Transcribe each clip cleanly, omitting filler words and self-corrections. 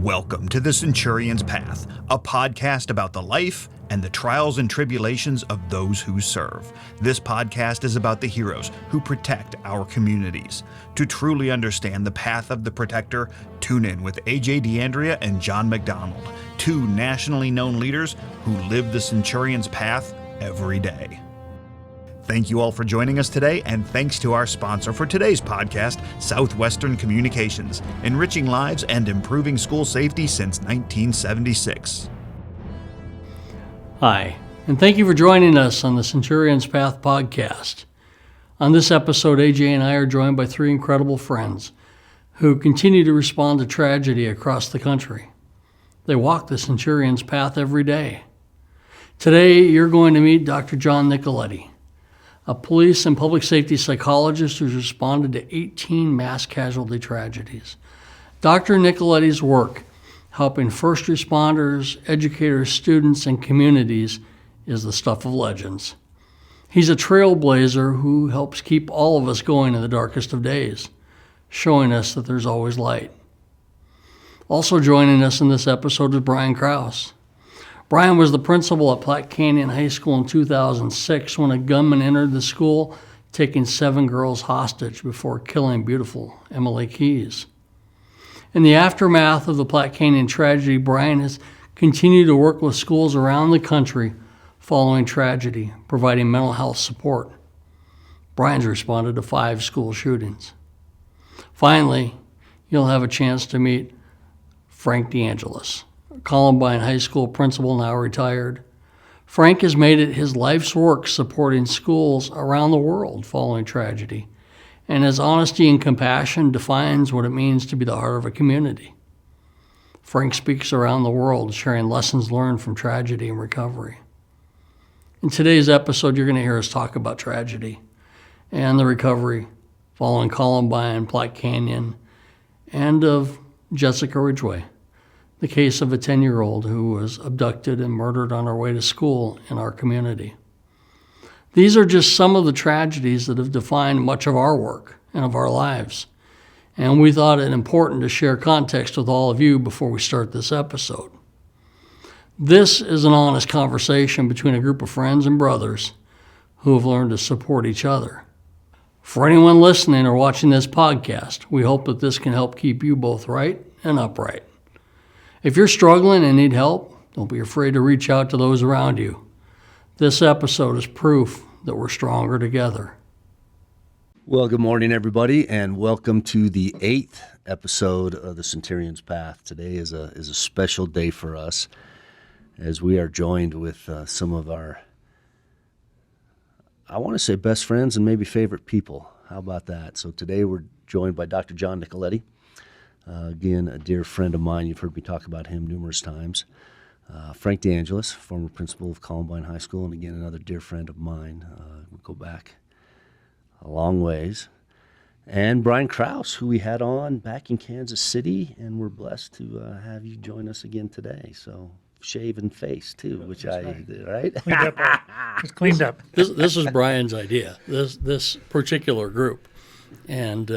Welcome to The Centurion's Path, a podcast about the life and the trials and tribulations of those who serve. This podcast is about the heroes who protect our communities. To truly understand the path of the protector, tune in with AJ DeAndrea and John McDonald, two nationally known leaders who live the Centurion's Path every day. Thank you all for joining us today, and thanks to our sponsor for today's podcast, Southwestern Communications, enriching lives and improving school safety since 1976. Hi, and thank you for joining us on the Centurion's Path podcast. On this episode, AJ and I are joined by three incredible friends who continue to respond to tragedy across the country. They walk the Centurion's Path every day. Today, you're going to meet Dr. John Nicoletti, a police and public safety psychologist who's responded to 18 mass casualty tragedies. Dr. Nicoletti's work helping first responders, educators, students, and communities is the stuff of legends. He's a trailblazer who helps keep all of us going in the darkest of days, showing us that there's always light. Also joining us in this episode is Bryan Krause. Bryan was the principal at Platte Canyon High School in 2006 when a gunman entered the school, taking 7 girls hostage before killing beautiful Emily Keyes. In the aftermath of the Platte Canyon tragedy, Bryan has continued to work with schools around the country following tragedy, providing mental health support. Bryan's responded to 5 school shootings. Finally, you'll have a chance to meet Frank DeAngelis, Columbine High School principal, now retired. Frank has made it his life's work supporting schools around the world following tragedy, and his honesty and compassion defines what it means to be the heart of a community. Frank speaks around the world, sharing lessons learned from tragedy and recovery. In today's episode, you're going to hear us talk about tragedy and the recovery following Columbine, Platte Canyon, and of Jessica Ridgway, the case of a 10-year-old who was abducted and murdered on her way to school in our community. These are just some of the tragedies that have defined much of our work and of our lives, and we thought it important to share context with all of you before we start this episode. This is an honest conversation between a group of friends and brothers who have learned to support each other. For anyone listening or watching this podcast, we hope that this can help keep you both right and upright. If you're struggling and need help, don't be afraid to reach out to those around you. This episode is proof that we're stronger together. Well, good morning, everybody, and welcome to the 8th episode of the Centurion's Path. Today is a special day for us as we are joined with some of our, I want to say, best friends and maybe favorite people. How about that? So today we're joined by Dr. John Nicoletti. Again, a dear friend of mine. You've heard me talk about him numerous times. Frank DeAngelis, former principal of Columbine High School, and again, another dear friend of mine. We go back a long ways. And Bryan Krause, who we had on back in Kansas City, and we're blessed to have you join us again today. So, shaven face, too, which right? Cleaned up. It's cleaned up. This is Bryan's idea, this particular group. And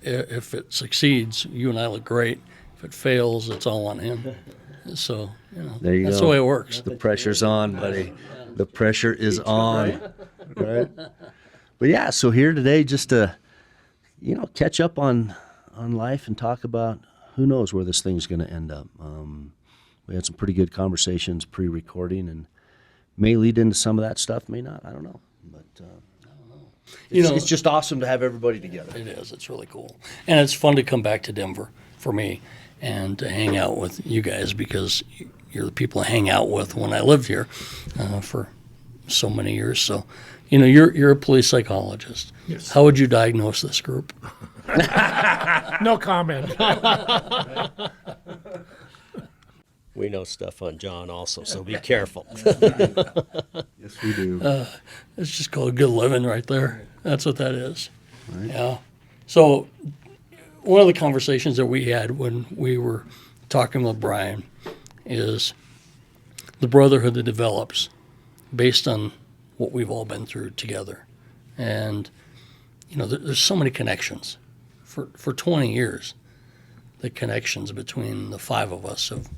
if it succeeds, you and I look great. If it fails, it's all on him. So, there you that's go. the way it works. The pressure's on, buddy. The pressure is on. Right? But yeah, so here today just to, catch up on life and talk about who knows where this thing's going to end up. We had some pretty good conversations pre-recording and may lead into some of that stuff, may not. I don't know. But it's just awesome to have everybody together. It is. It's really cool. And it's fun to come back to Denver for me and to hang out with you guys because you're the people I hang out with when I lived here for so many years. So, you're a police psychologist. Yes. How would you diagnose this group? No comment. We know stuff on John also, so be careful. Yes, we do. It's just called good living right there. That's what that is. Right. Yeah. So one of the conversations that we had when we were talking with Bryan is the brotherhood that develops based on what we've all been through together. And, there's so many connections. For 20 years, the connections between the five of us have,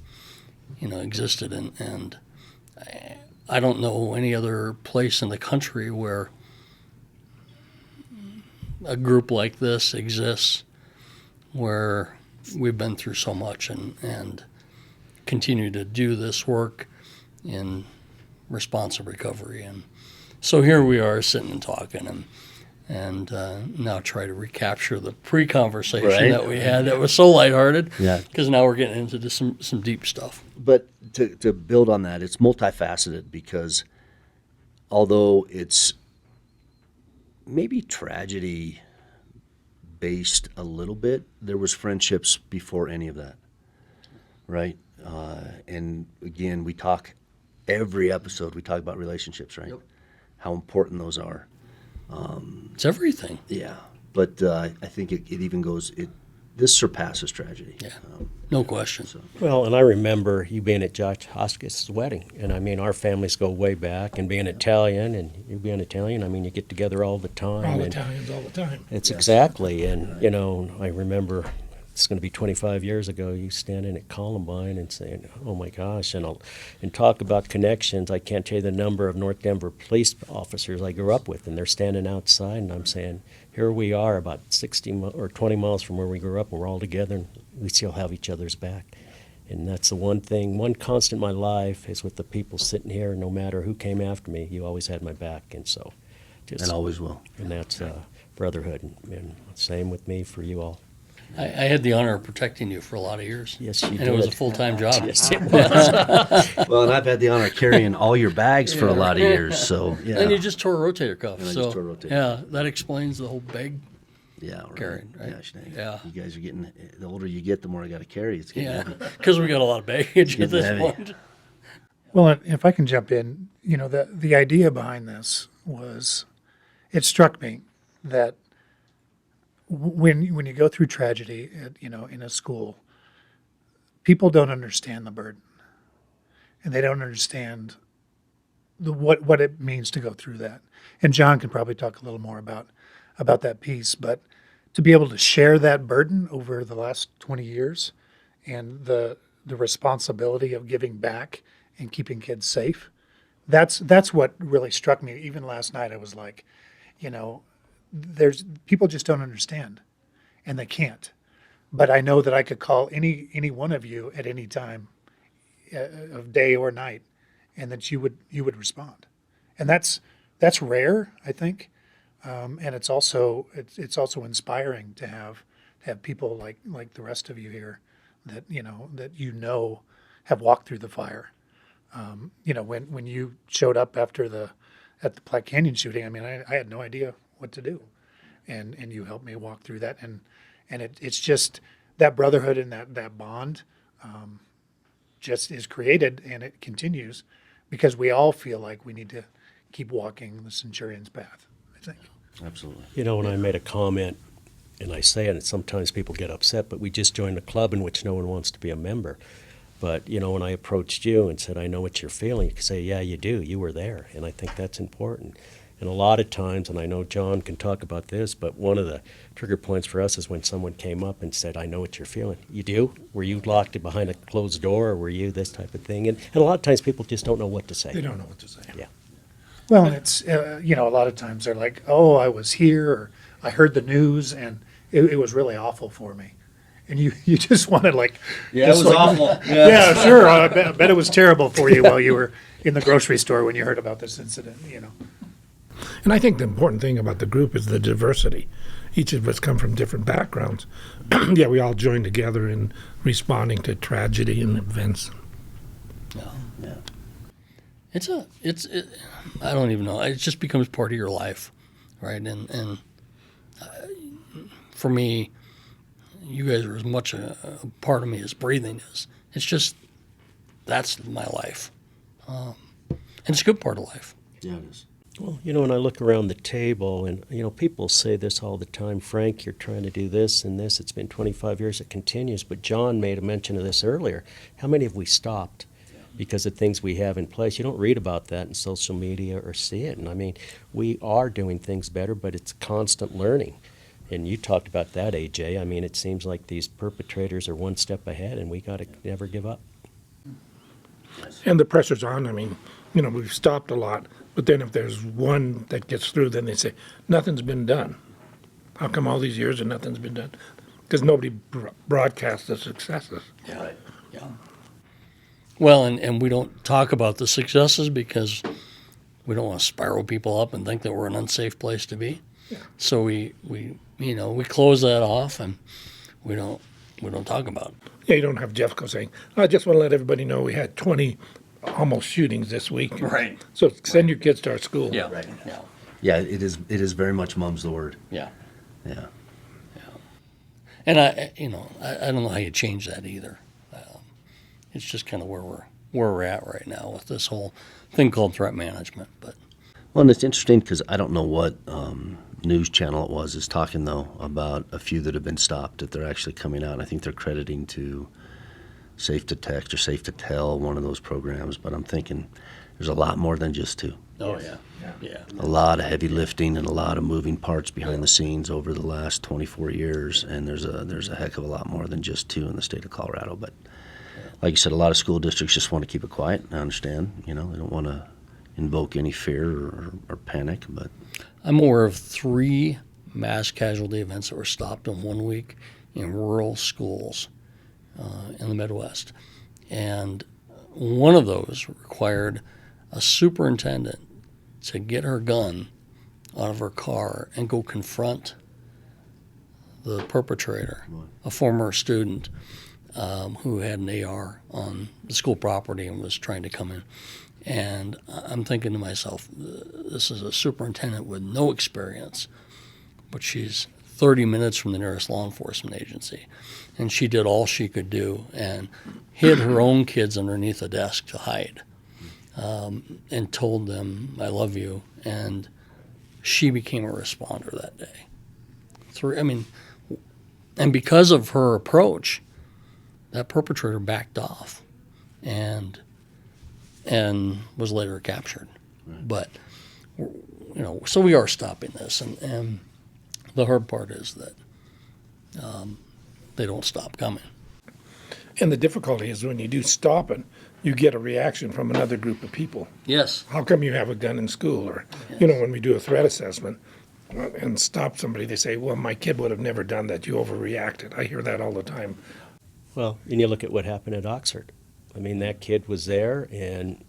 existed. And I don't know any other place in the country where a group like this exists, where we've been through so much and continue to do this work in responsive recovery. And so here we are sitting and talking and now try to recapture the pre-conversation Right. that we had that was so lighthearted. Yeah. Because now we're getting into some deep stuff. But to build on that, it's multifaceted because although it's maybe tragedy based a little bit, there was friendships before any of that, right? And again, every episode we talk about relationships, right? Yep. How important those are. It's everything. Yeah, but I think it even goes. This surpasses tragedy. Yeah, no question. Well, and I remember you being at Josh Hoskins' wedding, and I mean, our families go way back, and being Italian, and you being Italian, I mean, you get together all the time. All and Italians all the time. It's exactly, and I remember it's going to be 25 years ago, you standing at Columbine and saying, oh my gosh, and talk about connections. I can't tell you the number of North Denver police officers I grew up with, and they're standing outside, and I'm saying, here we are about 60 or 20 miles from where we grew up, and we're all together, and we still have each other's back. And that's the one constant in my life is with the people sitting here, no matter who came after me, you always had my back, and so And always will. And that's brotherhood, and same with me for you all. I had the honor of protecting you for a lot of years. Yes, you and did. it was a full-time job. Yes, it was. Well, and I've had the honor of carrying all your bags for a lot of years, so yeah. And you just tore a rotator cuff. And I So just tore a rotator yeah, that explains the whole bag. Yeah, right. Carrying, right? Gosh, dang. Yeah. You guys are getting, the older you get, the more I got to carry. It's getting Yeah, heavy. because we got a lot of baggage at getting this heavy. point. Well, if I can jump in, the idea behind this was, it struck me that when you go through tragedy, in a school, people don't understand the burden, and they don't understand what it means to go through that. And John can probably talk a little more about that piece, but to be able to share that burden over the last 20 years and the responsibility of giving back and keeping kids safe, that's what really struck me. Even last night, I was like, there's people just don't understand, and they can't. But I know that I could call any one of you at any time of day or night, and that you would respond. And that's rare, I think. And it's also inspiring to have people like the rest of you here that have walked through the fire. When you showed up at the Platte Canyon shooting, I mean, I had no idea what to do, and you helped me walk through that, and it's just that brotherhood and that bond just is created, and it continues because we all feel like we need to keep walking the Centurion's path, I think. Absolutely. When I made a comment, and I say it, and sometimes people get upset, but we just joined a club in which no one wants to be a member. But, when I approached you and said, I know what you're feeling, you could say, yeah, you do. You were there. And I think that's important. And a lot of times, and I know John can talk about this, but one of the trigger points for us is when someone came up and said, I know what you're feeling. You do? Were you locked behind a closed door, or were you this type of thing? And a lot of times people just don't know what to say. They don't know what to say. Yeah. Well, and it's, a lot of times they're like, oh, I was here, or I heard the news, and it was really awful for me. And you just want to Yeah, it was awful. Yeah, sure. I bet it was terrible for you while you were in the grocery store when you heard about this incident, And I think the important thing about the group is the diversity. Each of us come from different backgrounds. Yeah, we all join together in responding to tragedy and events. Yeah. I don't even know. It just becomes part of your life, right? And for me, you guys are as much a part of me as breathing is. It's just, that's my life. And it's a good part of life. Yeah, it is. Well, when I look around the table, and, people say this all the time, Frank, you're trying to do this and this. It's been 25 years, it continues. But John made a mention of this earlier. How many have we stopped because of things we have in place? You don't read about that in social media or see it. And I mean, we are doing things better, but it's constant learning. And you talked about that, AJ. I mean, it seems like these perpetrators are one step ahead, and we got to never give up. And the pressure's on. I mean, we've stopped a lot, but then if there's one that gets through, then they say, nothing's been done. How come all these years and nothing's been done? Because nobody broadcasts the successes. Yeah. Yeah. Well, and we don't talk about the successes because we don't want to spiral people up and think that we're an unsafe place to be. Yeah. So we close that off and we don't talk about it. Yeah, you don't have Jeff go saying, I just want to let everybody know we had 20 almost shootings this week. Right. So send your kids to our school. Yeah. Right. Yeah. Yeah, it is very much mum's the word. Yeah. Yeah. And I don't know how you change that either. It's just kind of where we're at right now with this whole thing called threat management. But Well, and it's interesting because I don't know what news channel it was is talking, though, about a few that have been stopped, that they're actually coming out. I think they're crediting to Safe to Text or Safe to Tell, one of those programs. But I'm thinking there's a lot more than just two. oh yeah. A lot of heavy lifting and a lot of moving parts behind the scenes over the last 24 years, and there's a heck of a lot more than just two in the state of Colorado. But like you said, a lot of school districts just want to keep it quiet. I understand, they don't want to invoke any fear or panic. But I'm aware of 3 mass casualty events that were stopped in 1 week in rural schools in the Midwest, and one of those required a superintendent to get her gun out of her car and go confront the perpetrator, a former student who had an AR on the school property and was trying to come in. And I'm thinking to myself, this is a superintendent with no experience, but she's 30 minutes from the nearest law enforcement agency. And she did all she could do and hid her own kids underneath a desk to hide. And told them, I love you, and she became a responder that day. And because of her approach, that perpetrator backed off and was later captured. Right. But, so we are stopping this, and the hard part is that they don't stop coming. And the difficulty is when you do stop it, you get a reaction from another group of people. Yes. How come you have a gun in school? Or, when we do a threat assessment and stop somebody, they say, well, my kid would have never done that. You overreacted. I hear that all the time. Well, and you look at what happened at Oxford. I mean, that kid was there, and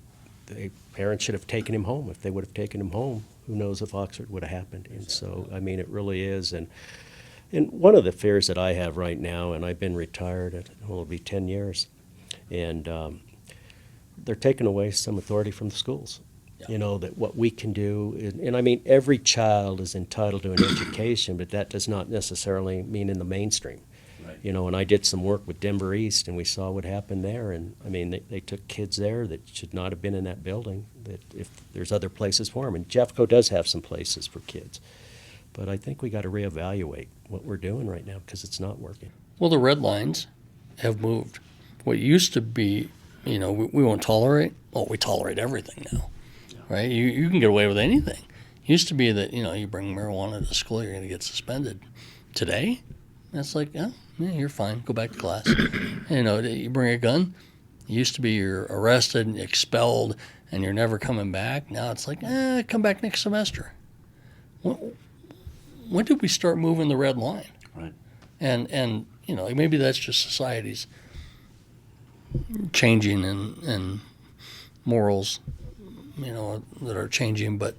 the parents should have taken him home. If they would have taken him home, who knows if Oxford would have happened. And so, I mean, it really is. And one of the fears that I have right now, and I've been retired, it'll be 10 years, and they're taking away some authority from the schools. Yeah. That what we can do, and I mean, every child is entitled to an education, but that does not necessarily mean in the mainstream. Right. And I did some work with Denver East, and we saw what happened there, and I mean, they took kids there that should not have been in that building, that if there's other places for them, and Jeffco does have some places for kids. But I think we got to reevaluate what we're doing right now because it's not working. Well, the red lines have moved. What used to be, we won't tolerate. Well, we tolerate everything now, right? You can get away with anything. It used to be that, you bring marijuana to school, you're going to get suspended. Today, that's like, yeah, you're fine. Go back to class. You bring a gun. It used to be you're arrested and expelled and you're never coming back. Now it's like, come back next semester. When did we start moving the red line? Right. And maybe that's just society's changing and morals, that are changing. But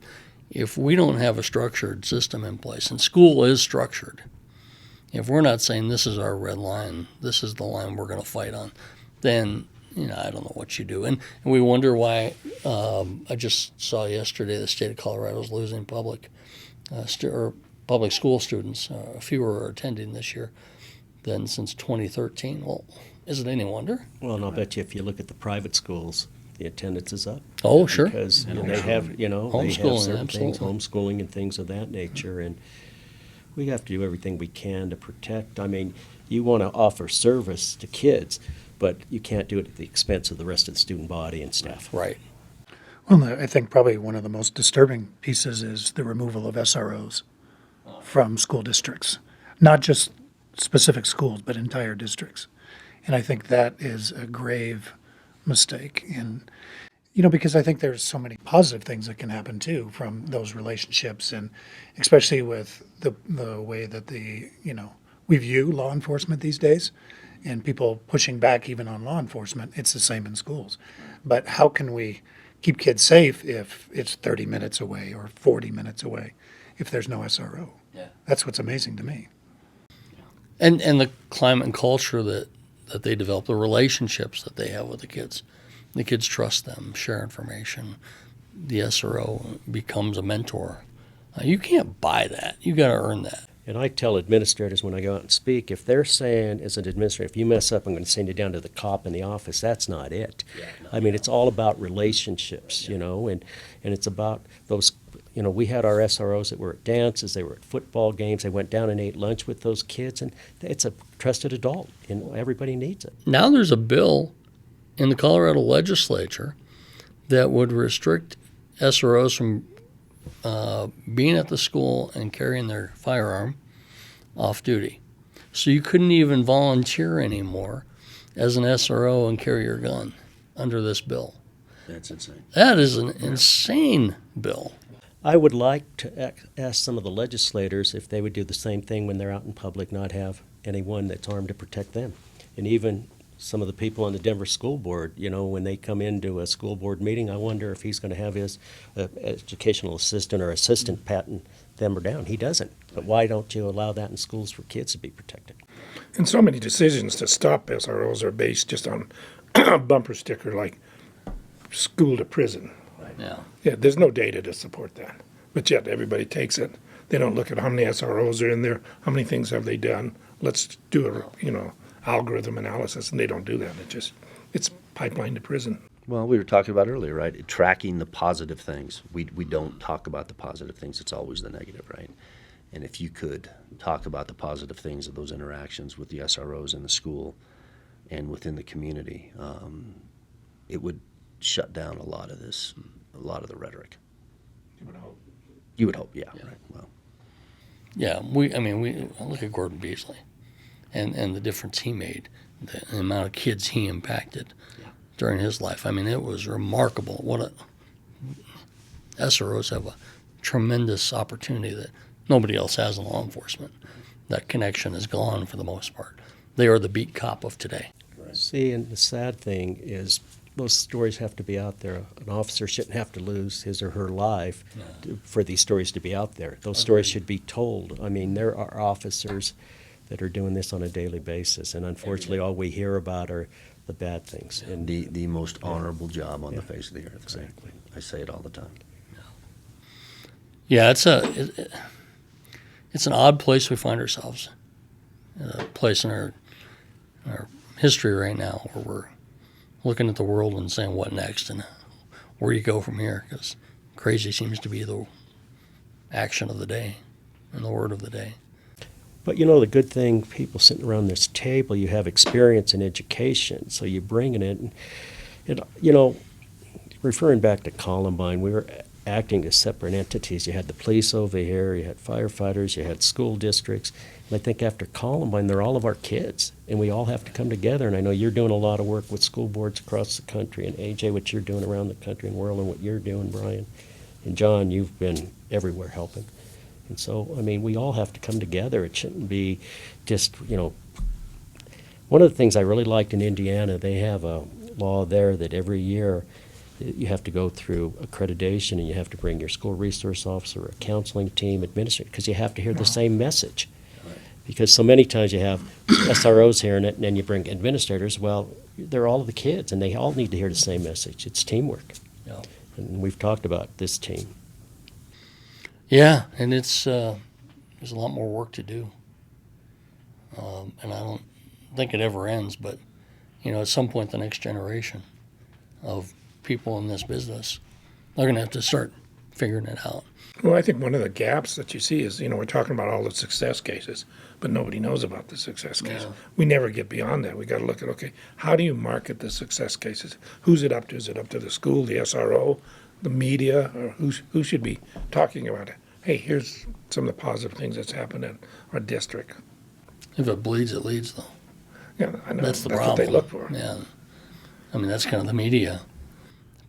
if we don't have a structured system in place, and school is structured, if we're not saying this is our red line, this is the line we're going to fight on, then I don't know what you do. And we wonder why. I just saw yesterday the state of Colorado is losing public school students. Fewer are attending this year than since 2013. Well, is it any wonder? Well, and I'll bet you if you look at the private schools, the attendance is up. Oh, sure. Because they have, they have Homeschooling, certain things, absolutely. homeschooling and things of that nature, and we have to do everything we can to protect. I mean, you want to offer service to kids, but you can't do it at the expense of the rest of the student body and staff. Right. Well, I think probably one of the most disturbing pieces is the removal of SROs from school districts. not just specific schools, but entire districts. And I think that is a grave mistake. And, because I think there's so many positive things that can happen too from those relationships, and especially with the way that we view law enforcement these days, and people pushing back even on law enforcement. It's the same in schools. But how can we keep kids safe if it's 30 minutes away or 40 minutes away if there's no SRO? Yeah. That's what's amazing to me. And the climate and culture that they develop, the relationships that they have with the kids. The kids trust them, share information. The SRO becomes a mentor. You can't buy that. You got to earn that. And I tell administrators when I go out and speak, if they're saying as an administrator, if you mess up, I'm going to send you down to the cop in the office, that's not it. I mean, it's all about relationships, and it's about those, we had our SROs that were at dances, they were at football games, they went down and ate lunch with those kids, and it's a trusted adult, and everybody needs it. Now there's a bill in the Colorado legislature that would restrict SROs from being at the school and carrying their firearm off duty. So you couldn't even volunteer anymore as an SRO and carry your gun under this bill. That's insane. That is an insane bill. I would like to ask some of the legislators if they would do the same thing when they're out in public, not have anyone that's armed to protect them. And even some of the people on the Denver School Board, when they come into a school board meeting, I wonder if he's going to have his educational assistant or assistant patting them or down. He doesn't. But why don't you allow that in schools for kids to be protected? And so many decisions to stop SROs are based just on a bumper sticker like school to prison. Yeah. Yeah, there's no data to support that. But yet everybody takes it. They don't look at how many SROs are in there, how many things have they done. Let's do a, algorithm analysis, and they don't do that. It's pipeline to prison. Well, we were talking about earlier, right? Tracking the positive things. We don't talk about the positive things. It's always the negative, right? And if you could talk about the positive things of those interactions with the SROs in the school and within the community, it would shut down a lot of the rhetoric. You would hope, yeah. Right. Well, Yeah, we look at Gordon Beasley and the difference he made, the amount of kids he impacted during his life. I mean, it was remarkable. SROs have a tremendous opportunity that nobody else has in law enforcement. That connection is gone for the most part. They are the beat cop of today. See, and the sad thing is those stories have to be out there. An officer shouldn't have to lose his or her life for these stories to be out there. Those stories should be told. I mean, there are officers that are doing this on a daily basis, and unfortunately all we hear about are the bad things. and the most honorable job on the face of the earth. Exactly. I say it all the time. Yeah, it's an odd place we find ourselves. A place in our history right now where we're looking at the world and saying what next and where you go from here, because crazy seems to be the action of the day and the word of the day. But the good thing, people sitting around this table, you have experience in education, so you bring it in. And referring back to Columbine, we were acting as separate entities. You had the police over here, you had firefighters, you had school districts. And I think after Columbine, they're all of our kids, and we all have to come together. And I know you're doing a lot of work with school boards across the country, and AJ, what you're doing around the country and world, and what you're doing, Bryan. And John, you've been everywhere helping. And so, we all have to come together. It shouldn't be just, one of the things I really liked in Indiana, they have a law there that every year you have to go through accreditation, and you have to bring your school resource officer, a counseling team, administrator, because you have to hear the same message. Because so many times you have SROs hearing it, and then you bring administrators. Well, they're all of the kids, and they all need to hear the same message. It's teamwork. Yeah. And we've talked about this team. Yeah, and there's a lot more work to do. And I don't think it ever ends, but, at some point the next generation of people in this business, they're going to have to start figuring it out. Well, I think one of the gaps that you see is, we're talking about all the success cases, but nobody knows about the success cases. Yeah. We never get beyond that. We got to look at, okay, how do you market the success cases? Who's it up to? Is it up to the school, the SRO, the media, or who should be talking about it? hey, here's some of the positive things that's happened in our district. If it bleeds, it leads, though. Yeah, I know. That's the That's problem. what they look for. Yeah. I mean, that's kind of the media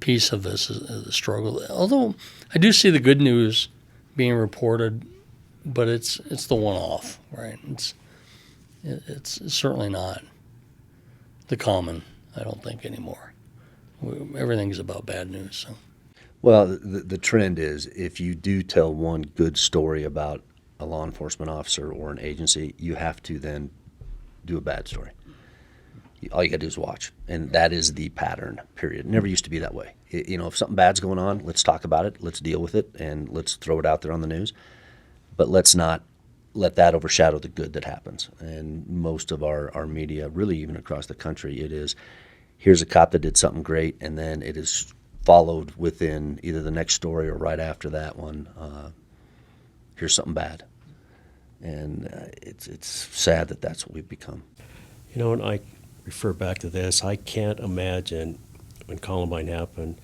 piece of this is the struggle. Although I do see the good news being reported, but it's the one-off, right? It's certainly not the common, I don't think, anymore. Everything's about bad news. So. Well, the trend is if you do tell one good story about a law enforcement officer or an agency, you have to then do a bad story. All you got to do is watch. And that is the pattern, period. It never used to be that way. If something bad's going on, let's talk about it, let's deal with it, and let's throw it out there on the news. But let's not let that overshadow the good that happens. And most of our media, really even across the country, it is, here's a cop that did something great, and then it is followed within either the next story or right after that one, here's something bad. And it's sad that that's what we've become. And I refer back to this. I can't imagine when Columbine happened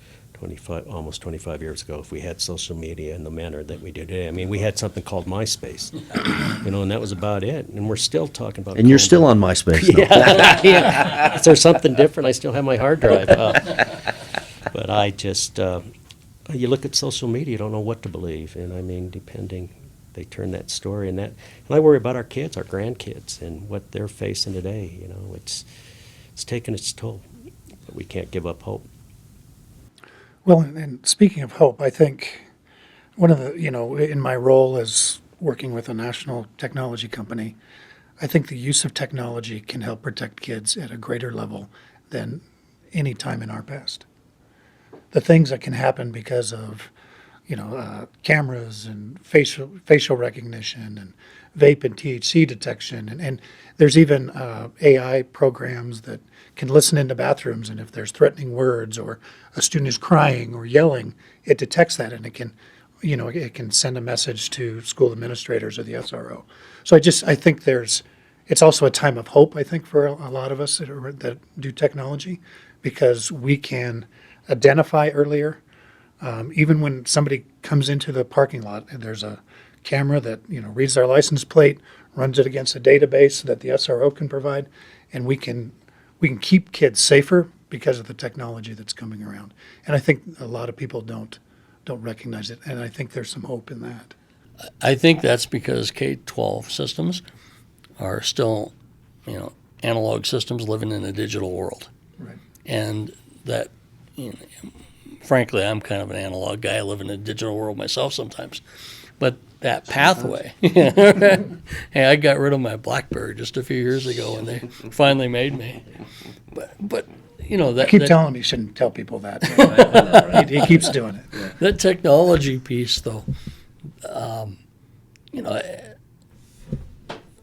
almost 25 years ago, if we had social media in the manner that we do today. I mean, we had something called MySpace, and that was about it. And we're still talking about. And you're still on MySpace. Yeah. Is there something different? I still have my hard drive. But I just, you look at social media, you don't know what to believe. And I mean, they turn that story and I worry about our kids, our grandkids, and what they're facing today. It's taken its toll, but we can't give up hope. Well, and speaking of hope, I think one of the, in my role as working with a national technology company, I think the use of technology can help protect kids at a greater level than any time in our past. The things that can happen because of, cameras and facial recognition and vape and THC detection. And there's even AI programs that can listen into bathrooms, and if there's threatening words or a student is crying or yelling, it detects that, and it can, it can send a message to school administrators or the SRO. So I think it's also a time of hope, I think, for a lot of us that do technology, because we can identify earlier. Even when somebody comes into the parking lot and there's a camera that reads their license plate, runs it against a database that the SRO can provide, and we can keep kids safer because of the technology that's coming around. And I think a lot of people don't recognize it, and I think there's some hope in that. I think that's because K-12 systems are still, analog systems living in a digital world. Right. And that, frankly, I'm kind of an analog guy. I live in a digital world myself sometimes. But that pathway, hey, I got rid of my BlackBerry just a few years ago when they finally made me. But I keep telling him he shouldn't tell people that. He keeps doing it. That technology piece, though,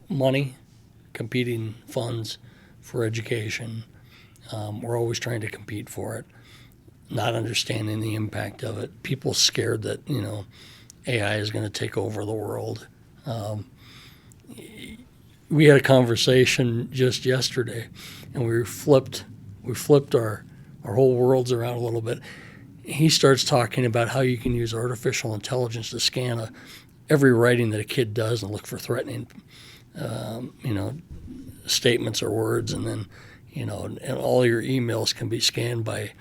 money, competing funds for education, we're always trying to compete for it, not understanding the impact of it. People scared that, AI is going to take over the world. We had a conversation just yesterday, and we flipped our whole worlds around a little bit. He starts talking about how you can use artificial intelligence to scan every writing that a kid does and look for threatening, statements or words, and then, and all your emails can be scanned by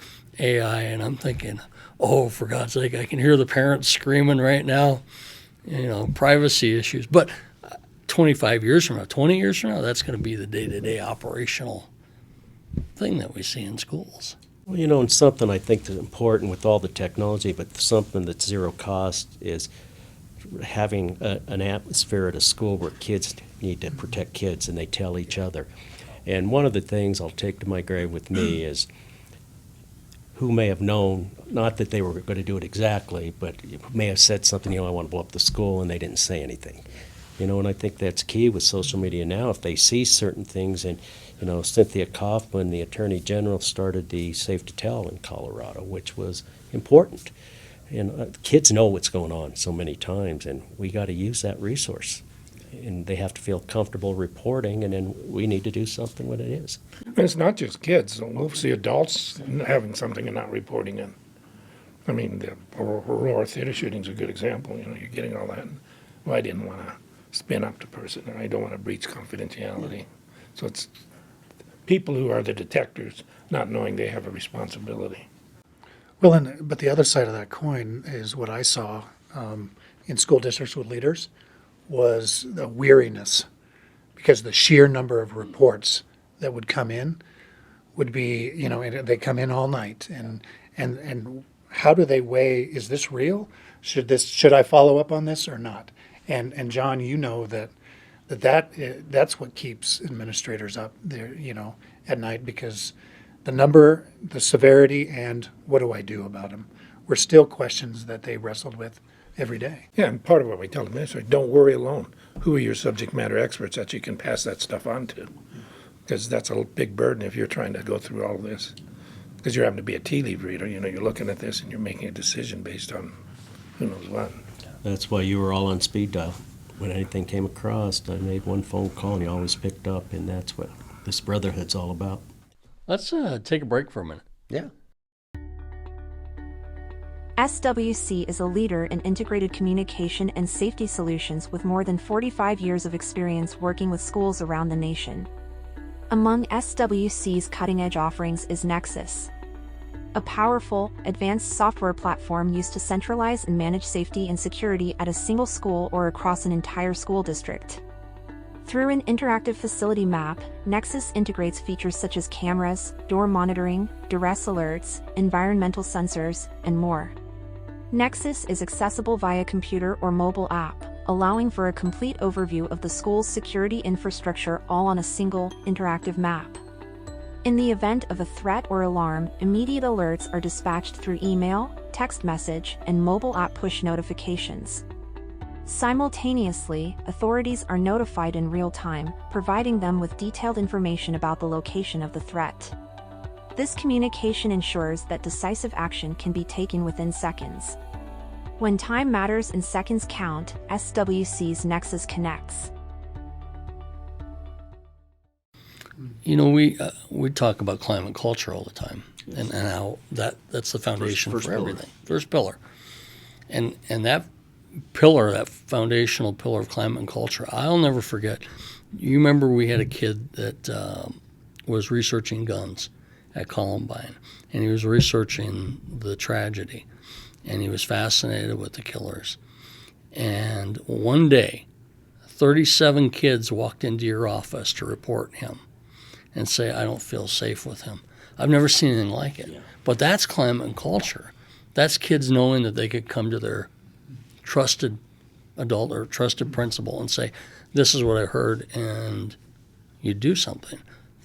AI. And I'm thinking, oh, for God's sake, I can hear the parents screaming right now, privacy issues. But 20 years from now, that's going to be the day-to-day operational thing that we see in schools. Well, and something I think that's important with all the technology, but something that's zero cost is having an atmosphere at a school where kids need to protect kids and they tell each other. And one of the things I'll take to my grave with me is who may have known, not that they were going to do it exactly, but may have said something, I want to blow up the school, and they didn't say anything. And I think that's key with social media now. If they see certain things, and, Cynthia Kaufman, the Attorney General, started the Safe to Tell in Colorado, which was important. And kids know what's going on so many times, and we got to use that resource. And they have to feel comfortable reporting, and then we need to do something when it is. And it's not just kids. We'll see adults having something and not reporting it. I mean, the Aurora Theater shooting's a good example. You know, you're getting all that. Well, I didn't want to spin up the person, and I don't want to breach confidentiality. So it's people who are the detectors not knowing they have a responsibility. Well, but the other side of that coin is what I saw in school districts with leaders was the weariness, because the sheer number of reports that would come in would be, you know, and they come in all night, and how do they weigh, is this real? Should I follow up on this or not? And John, you know that's what keeps administrators up there, you know, at night, because the number, the severity, and what do I do about them were still questions that they wrestled with every day. Yeah, and part of what we tell administrators, don't worry alone. Who are your subject matter experts that you can pass that stuff on to? Because that's a big burden if you're trying to go through all of this. Because you're having to be a tea leaf reader, you know, you're looking at this and you're making a decision based on who knows what. That's why you were all on speed dial. When anything came across, I made one phone call and you always picked up, and that's what this brotherhood's all about. Let's take a break for a minute. Yeah. SWC is a leader in integrated communication and safety solutions with more than 45 years of experience working with schools around the nation. Among SWC's cutting-edge offerings is Nexus, a powerful, advanced software platform used to centralize and manage safety and security at a single school or across an entire school district. Through an interactive facility map, Nexus integrates features such as cameras, door monitoring, duress alerts, environmental sensors, and more. Nexus is accessible via computer or mobile app, allowing for a complete overview of the school's security infrastructure all on a single, interactive map. In the event of a threat or alarm, immediate alerts are dispatched through email, text message, and mobile app push notifications. Simultaneously, authorities are notified in real time, providing them with detailed information about the location of the threat. This communication ensures that decisive action can be taken within seconds. When time matters and seconds count, SWC's Nexus connects. You know, we talk about climate culture all the time, and how that's the foundation First for pillar. everything. First pillar, and that pillar, that foundational pillar of climate and culture, I'll never forget. You remember we had a kid that was researching guns at Columbine, and he was researching the tragedy, and he was fascinated with the killers. And one day, 37 kids walked into your office to report him and say, I don't feel safe with him. I've never seen anything like it. Yeah. But that's climate and culture. That's kids knowing that they could come to their trusted adult or trusted principal and say, this is what I heard, and you do something.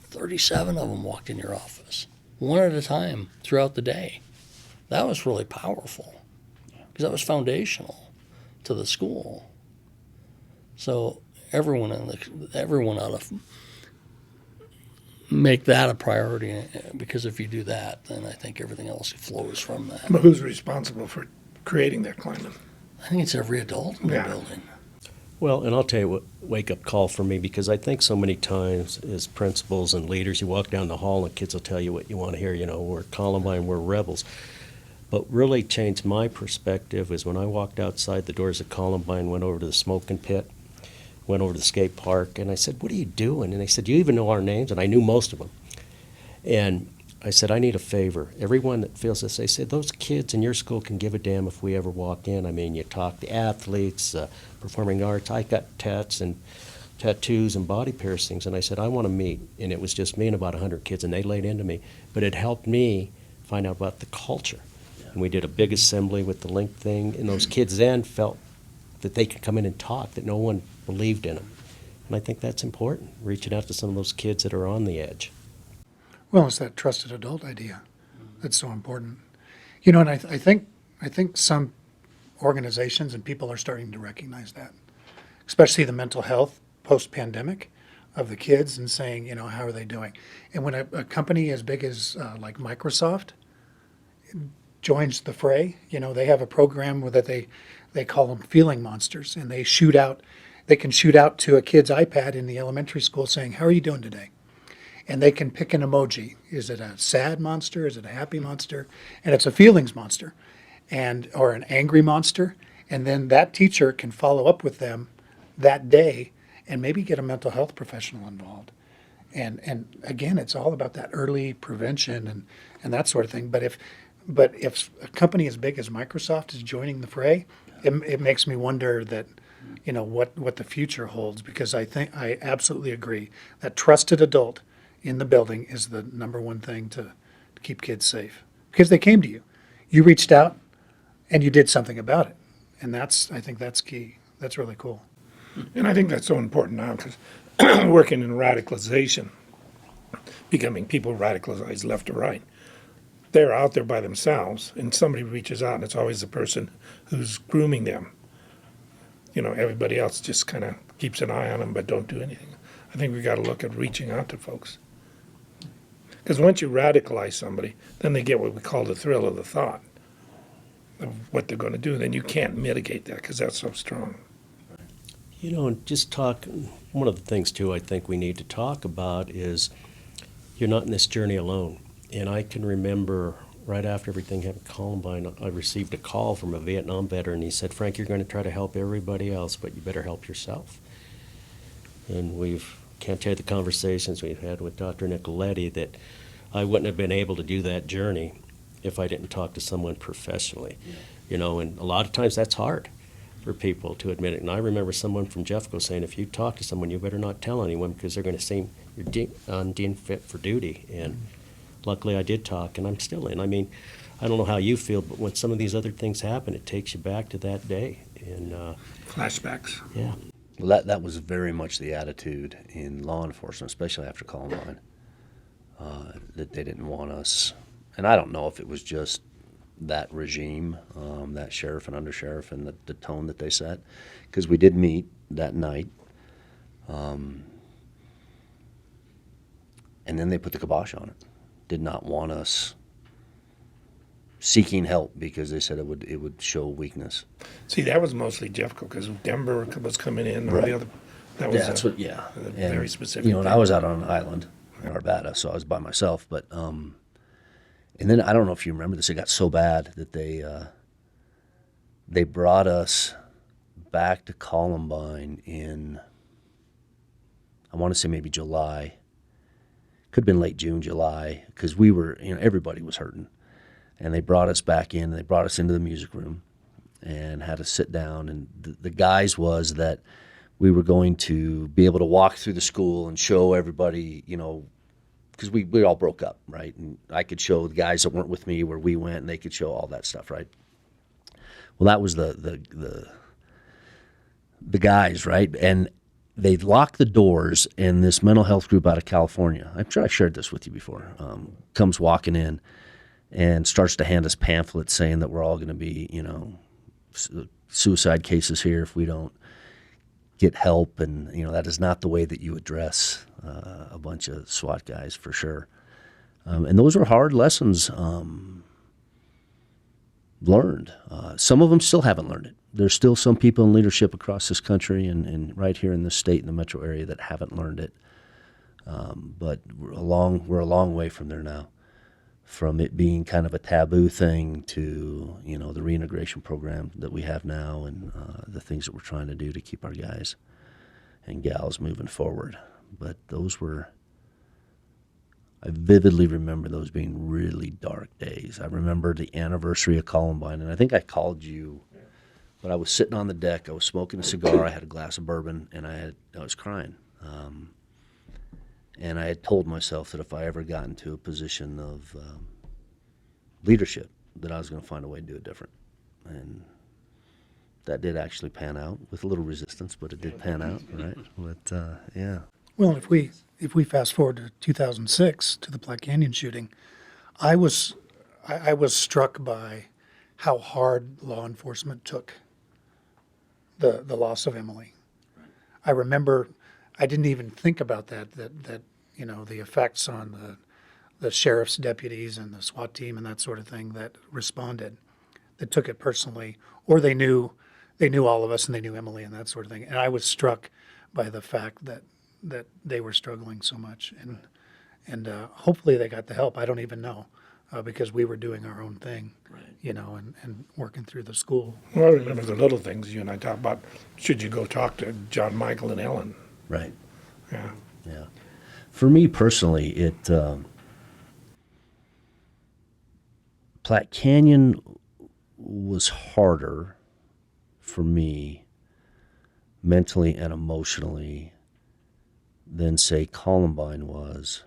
37 of them walked in your office, one at a time throughout the day. That was really powerful, because that was foundational to the school. So everyone ought to make that a priority, because if you do that, then I think everything else flows from that. But who's responsible for creating that climate? I think it's every adult in the building. Well, and I'll tell you what, wake-up call for me, because I think so many times as principals and leaders, you walk down the hall and kids will tell you what you want to hear. You know, we're Columbine, we're rebels. But really changed my perspective is when I walked outside the doors of Columbine, went over to the smoking pit, went over to the skate park, and I said, what are you doing? And they said, do you even know our names? And I knew most of them. And I said, I need a favor. Everyone that feels this, they said, those kids in your school can give a damn if we ever walk in. I mean, you talk to athletes, performing arts. I got tats and tattoos and body piercings, and I said, I want to meet. And it was just me and about 100 kids, and they laid into me. But it helped me find out about the culture. And we did a big assembly with the link thing, and those kids then felt that they could come in and talk, that no one believed in them. And I think that's important, reaching out to some of those kids that are on the edge. Well, it's that trusted adult idea that's so important. You know, and I think some organizations and people are starting to recognize that, especially the mental health post-pandemic of the kids, and saying, you know, how are they doing? And when a company as big as like Microsoft joins the fray, you know, they have a program that they call them feeling monsters, and they can shoot out to a kid's iPad in the elementary school saying, how are you doing today? And they can pick an emoji. Is it a sad monster? Is it a happy monster? And it's a feelings monster. or an angry monster, and then that teacher can follow up with them that day and maybe get a mental health professional involved. And again, it's all about that early prevention and that sort of thing. But if a company as big as Microsoft is joining the fray, it makes me wonder that, what the future holds, because I absolutely agree that trusted adult in the building is the number one thing to keep kids safe, because they came to you, you reached out, and you did something about it, and I think that's key. That's really cool. And I think that's so important now, because working in radicalization, becoming people radicalized left or right, they're out there by themselves, and somebody reaches out, and it's always the person who's grooming them. Everybody else just kind of keeps an eye on them but don't do anything. I think we got to look at reaching out to folks. Because once you radicalize somebody, then they get what we call the thrill of the thought of what they're going to do. Then you can't mitigate that because that's so strong. And just talk, one of the things too I think we need to talk about is you're not in this journey alone. And I can remember right after everything happened at Columbine, I received a call from a Vietnam veteran. He said, "Frank, you're going to try to help everybody else, but you better help yourself." And can't tell you the conversations we've had with Dr. Nicoletti that I wouldn't have been able to do that journey if I didn't talk to someone professionally. And a lot of times that's hard for people to admit it. And I remember someone from Jeffco saying, if you talk to someone, you better not tell anyone because they're going to say you're unfit for duty. And luckily I did talk, and I'm still in. I mean, I don't know how you feel, but when some of these other things happen, it takes you back to that day. And Flashbacks. Yeah. Well, that was very much the attitude in law enforcement, especially after Columbine, that they didn't want us. And I don't know if it was just that regime, that sheriff and undersheriff, and the tone that they set, because we did meet that night. And then they put the kibosh on it. Did not want us seeking help because they said it would show weakness. See, that was mostly Jeffco because Denver was coming in. Or Right. the other, that was And, very specific. And I was out on an island in Arvada, so I was by myself. But and then I don't know if you remember this. It got so bad that they brought us back to Columbine in, I want to say maybe July. Could have been late June, July, because we were, everybody was hurting. And they brought us back in, and they brought us into the music room and had us sit down. And the guise was that we were going to be able to walk through the school and show everybody, because we all broke up, right? And I could show the guys that weren't with me where we went, and they could show all that stuff, right? Well, that was the guys, right? And they locked the doors, and this mental health group out of California, I'm sure I shared this with you before, comes walking in and starts to hand us pamphlets saying that we're all going to be, suicide cases here if we don't get help. And, that is not the way that you address a bunch of SWAT guys, for sure. And those were hard lessons learned. Some of them still haven't learned it. There's still some people in leadership across this country and right here in this state, in the metro area, that haven't learned it. But we're a long way from there now, from it being kind of a taboo thing to, the reintegration program that we have now and the things that we're trying to do to keep our guys and gals moving forward. But I vividly remember those being really dark days. I remember the anniversary of Columbine, and I think I called you, but I was sitting on the deck. I was smoking a cigar. I had a glass of bourbon, and I was crying. And I had told myself that if I ever got into a position of leadership, that I was going to find a way to do it different. And that did actually pan out with a little resistance, but it did pan out, right? But yeah. Well, if we fast forward to 2006 to the Black Canyon shooting, I was struck by how hard law enforcement took the loss of Emily. I remember I didn't even think about that the effects on the sheriff's deputies and the SWAT team and that sort of thing that responded, that took it personally, or they knew all of us and they knew Emily and that sort of thing. And I was struck by the fact that they were struggling so much, and hopefully they got the help. I don't even know, because we were doing our own thing, and working through the school. Well, I remember the little things you and I talked about. Should you go talk to John, Michael, and Ellen? Right. Yeah. Yeah. For me personally, Platte Canyon was harder for me mentally and emotionally than, say, Columbine was,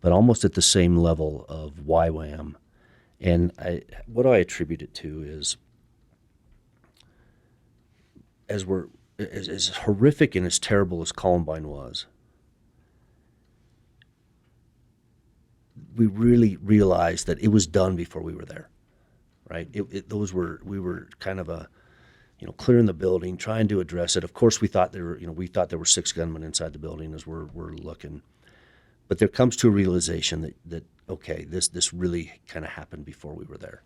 but almost at the same level of YWAM. And what do I attribute it to is, as horrific and as terrible as Columbine was, we really realized that it was done before we were there, right? We were kind of clearing the building, trying to address it. Of course, we thought there were 6 gunmen inside the building as we're looking, but there comes to a realization that okay, this really kind of happened before we were there.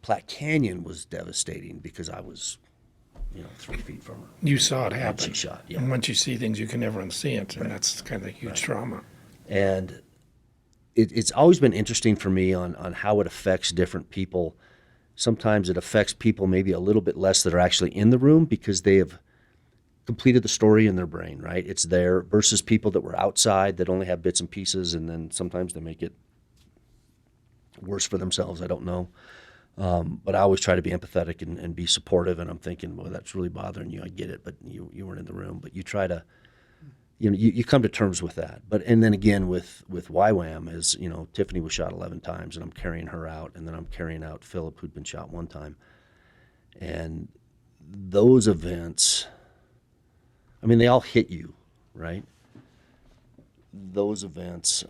Platte Canyon was devastating because I was, 3 feet from her. You saw it happen. She shot, yeah. And once you see things, you can never unsee it, and that's kind of a huge trauma. And it's always been interesting for me on how it affects different people. Sometimes it affects people maybe a little bit less that are actually in the room because they have completed the story in their brain, right? It's there, versus people that were outside that only have bits and pieces, and then sometimes they make it worse for themselves. I don't know. But I always try to be empathetic and be supportive, and I'm thinking, well, that's really bothering you. I get it, but you weren't in the room. But you try to, you come to terms with that. And then again with YWAM is, Tiffany was shot 11 times, and I'm carrying her out, and then I'm carrying out Philip, who'd been shot 1 time. And those events, I mean, they all hit you, right? Those events,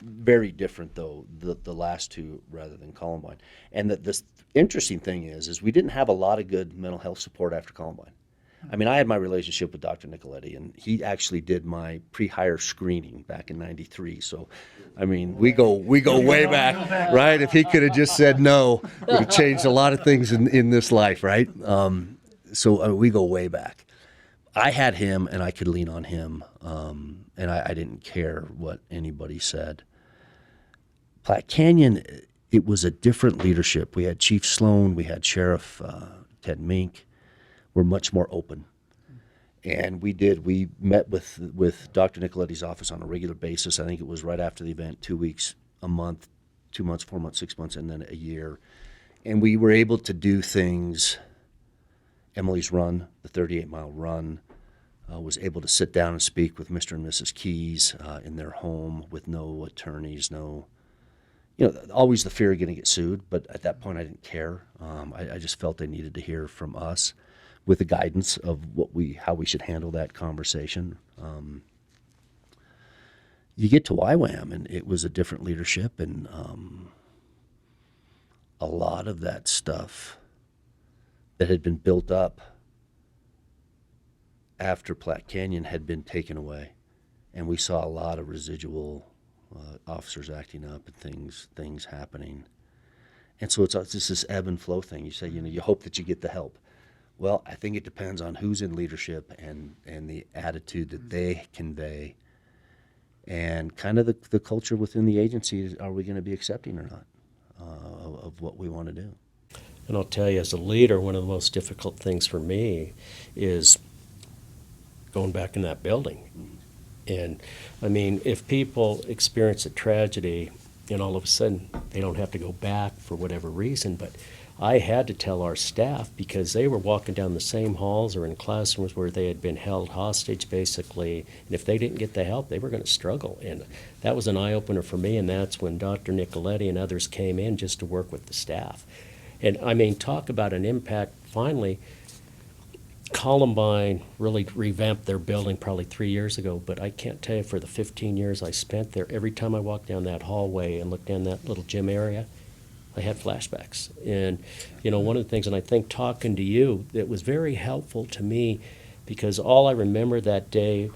very different though, the last 2 rather than Columbine. And this interesting thing is we didn't have a lot of good mental health support after Columbine. I mean, I had my relationship with Dr. Nicoletti, and he actually did my pre-hire screening back in '93. So, I mean, we go way back, right? If he could have just said no, it would have changed a lot of things in this life, right? So we go way back. I had him, and I could lean on him, and I didn't care what anybody said. Platte Canyon, it was a different leadership. We had Chief Sloan, we had Sheriff Ted Mink. We're much more open. And we met with Dr. Nicoletti's office on a regular basis. I think it was right after the event, 2 weeks, a month, 2 months, 4 months, 6 months, and then a year. And we were able to do things. Emily's run, the 38-mile run, was able to sit down and speak with Mr. and Mrs. Keys in their home with no attorneys, always the fear of going to get sued, but at that point I didn't care. I just felt they needed to hear from us with the guidance of how we should handle that conversation. You get to YWAM, and it was a different leadership, and a lot of that stuff that had been built up after Platte Canyon had been taken away, and we saw a lot of residual officers acting up and things happening. And so it's just this ebb and flow thing. You say, you hope that you get the help. Well, I think it depends on who's in leadership and the attitude that they convey, and kind of the culture within the agency. Are we going to be accepting or not of what we want to do? And I'll tell you, as a leader, one of the most difficult things for me is going back in that building. And, I mean, if people experience a tragedy and all of a sudden they don't have to go back for whatever reason, but I had to tell our staff, because they were walking down the same halls or in classrooms where they had been held hostage, basically, and if they didn't get the help, they were going to struggle. And that was an eye-opener for me, and that's when Dr. Nicoletti and others came in just to work with the staff. And, I mean, talk about an impact. Finally, Columbine really revamped their building probably 3 years ago, but I can't tell you, for the 15 years I spent there, every time I walked down that hallway and looked down that little gym area, I had flashbacks. And, one of the things, and I think talking to you, it was very helpful to me, because all I remember that day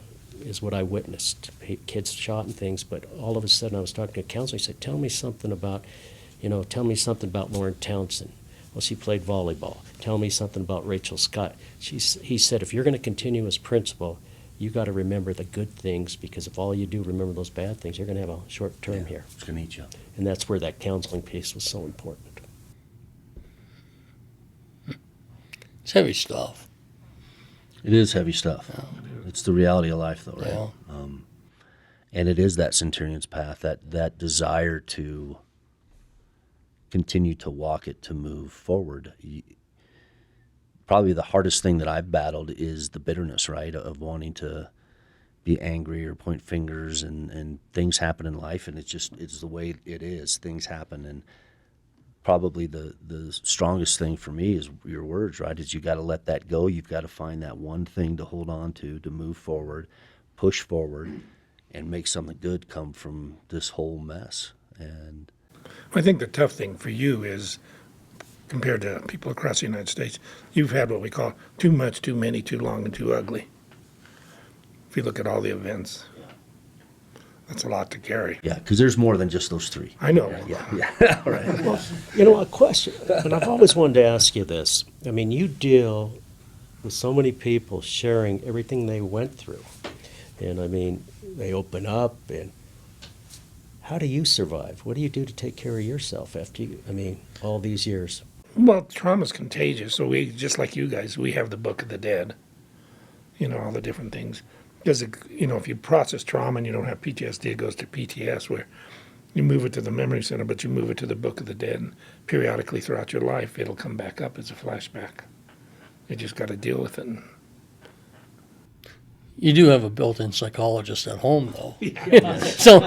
is what I witnessed, kids shot and things, but all of a sudden I was talking to a counselor. He said, tell me something about Lauren Townsend. Well, she played volleyball. Tell me something about Rachel Scott. He said, if you're going to continue as principal, you got to remember the good things, because if all you do remember those bad things, you're going to have a short term here. It's going to eat you up. And that's where that counseling piece was so important. It's heavy stuff. It is heavy stuff. It's the reality of life, though, right? Yeah. And it is that centurion's path, that desire to continue to walk it, to move forward. Probably the hardest thing that I've battled is the bitterness, right, of wanting to be angry or point fingers, and things happen in life, and it's the way it is. Things happen, and probably the strongest thing for me is your words, right, is you got to let that go. You've got to find that one thing to hold on to move forward, push forward, and make something good come from this whole mess. And I think the tough thing for you is, compared to people across the United States, you've had what we call too much, too many, too long, and too ugly. If you look at all the events, that's a lot to carry. yeah, because there's more than just those three. I know. Yeah. All right. Well, you know, a question, and I've always wanted to ask you this. I mean, you deal with so many people sharing everything they went through. And I mean, they open up, and how do you survive? What do you do to take care of yourself after all these years? Well, trauma's contagious, so we, just like you guys, we have the Book of the Dead, all the different things. Because, if you process trauma and you don't have PTSD, it goes to PTS, where you move it to the memory center, but you move it to the Book of the Dead, and periodically throughout your life, it'll come back up as a flashback. You just got to deal with it. You do have a built-in psychologist at home, though. Yeah. So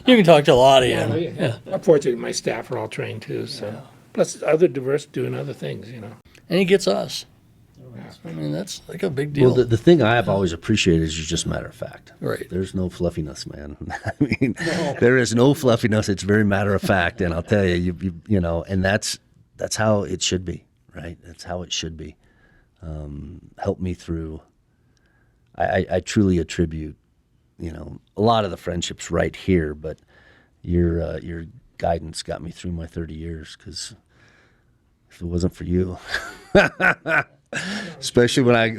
you can talk to a lot of you. Yeah. Unfortunately, my staff are all trained too. So, plus other diverse doing other things, And he gets us. I mean, that's like a big deal. Well, the thing I have always appreciated is you're just matter of fact. Right. There's no fluffiness, man. I mean, there is no fluffiness. It's very matter of fact, and I'll tell you, and that's how it should be, right? That's how it should be. Help me through. I truly attribute, a lot of the friendships right here, but your guidance got me through my 30 years, because if it wasn't for you, especially when I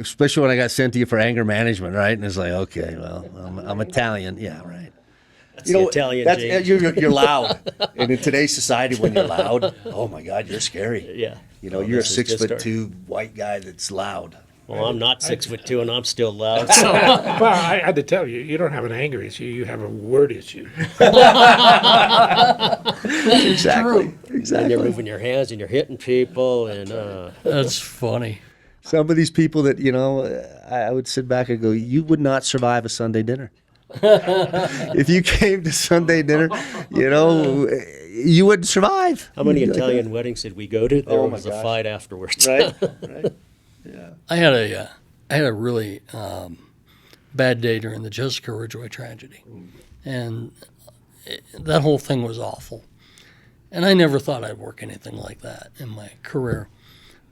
got sent to you for anger management, right? And it's like, okay, well, I'm Italian, yeah, right. That's the Italian gene. You're loud, and in today's society, when you're loud, oh my God, you're scary. Yeah. You're a 6'2" white guy that's loud. Well, I'm not 6'2", and I'm still loud. Well, I had to tell you, you don't have an anger issue, you have a word issue. Exactly. And you're moving your hands, and you're hitting people, and That's funny. Some of these people that, I would sit back and go, you would not survive a Sunday dinner. If you came to Sunday dinner, you wouldn't survive. how many Italian weddings did we go to? There Oh, my was a gosh. fight afterwards. Right? Yeah. I had a really bad day during the Jessica Ridgway tragedy, and that whole thing was awful. And I never thought I'd work anything like that in my career,